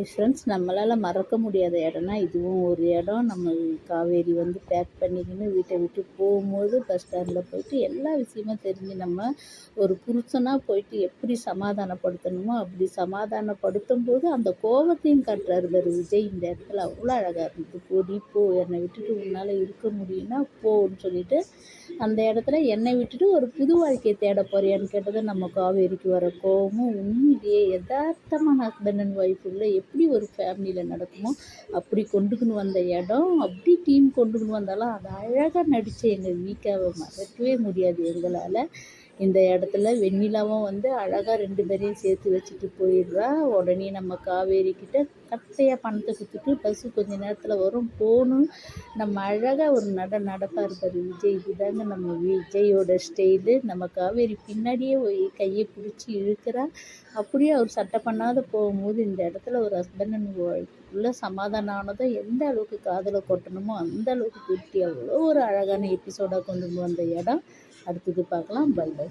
Friends, நம்மளால் மறக்க முடியாத இடம்னா இதுவும் ஒரு இடம். நம்ம காவேரி வந்து பேக் பண்ணிக்கின்னு வீட்டை விட்டு போகும்போது பஸ் ஸ்டாண்டில் போயிட்டு எல்லா விஷயமும் தெரிஞ்சு நம்ம ஒரு புருஷனாக போயிட்டு எப்படி சமாதானப்படுத்தணுமோ அப்படி சமாதானப்படுத்தும் போது அந்த கோபத்தையும் காட்டுறாரு பாரு விஜய். இந்த இடத்துல அவ்வளோ அழகாக இருந்தது. போடி போ, என்னை விட்டுட்டு உன்னால் இருக்க முடியும்னா போன்னு சொல்லிட்டு அந்த இடத்துல என்னை விட்டுட்டு ஒரு புது வாழ்க்கையை தேட போறியான்னு கேட்டது நம்ம காவேரிக்கு வர கோவமும் உண்மையிலேயே யதார்த்தமான ஹஸ்பண்ட் அண்ட் ஒய்ஃபுள்ள எப்படி ஒரு ஃபேமிலியில் நடக்குமோ அப்படி கொண்டுக்குன்னு வந்த இடம். அப்படி டீம் கொண்டுக்குன்னு வந்தாலும் அது அழகாக நடித்த எங்கள் வீக்காவை மறக்கவே முடியாது எங்களால். இந்த இடத்துல வெண்ணிலாவும் வந்து அழகாக 2 பேரையும் சேர்த்து வச்சுட்டு போயிடுறா. உடனே நம்ம காவேரிக்கிட்ட கட்டையாக பணத்தை கொடுத்துட்டு பஸ்ஸு கொஞ்சம் நேரத்தில் வரும் போகணும். நம்ம அழகாக ஒரு நடப்பார் பாரு விஜய். இதுதாங்க நம்ம விஜயோட ஸ்டைலு. நம்ம காவேரி பின்னாடியே கையை பிடிச்சி இழுக்கிறா. அப்படியே அவர் சட்டை பண்ணாத போகும்போது இந்த இடத்துல ஒரு ஹஸ்பண்ட் அண்ட் ஒய்ஃப்குள்ளே சமாதானம் ஆனதோ எந்த அளவுக்கு காதலை கொட்டணுமோ அந்த அளவுக்கு குட்டி அவ்வளோ ஒரு அழகான எபிசோடாக கொண்டு வந்த இடம். அடுத்தது பார்க்கலாம். Bye by.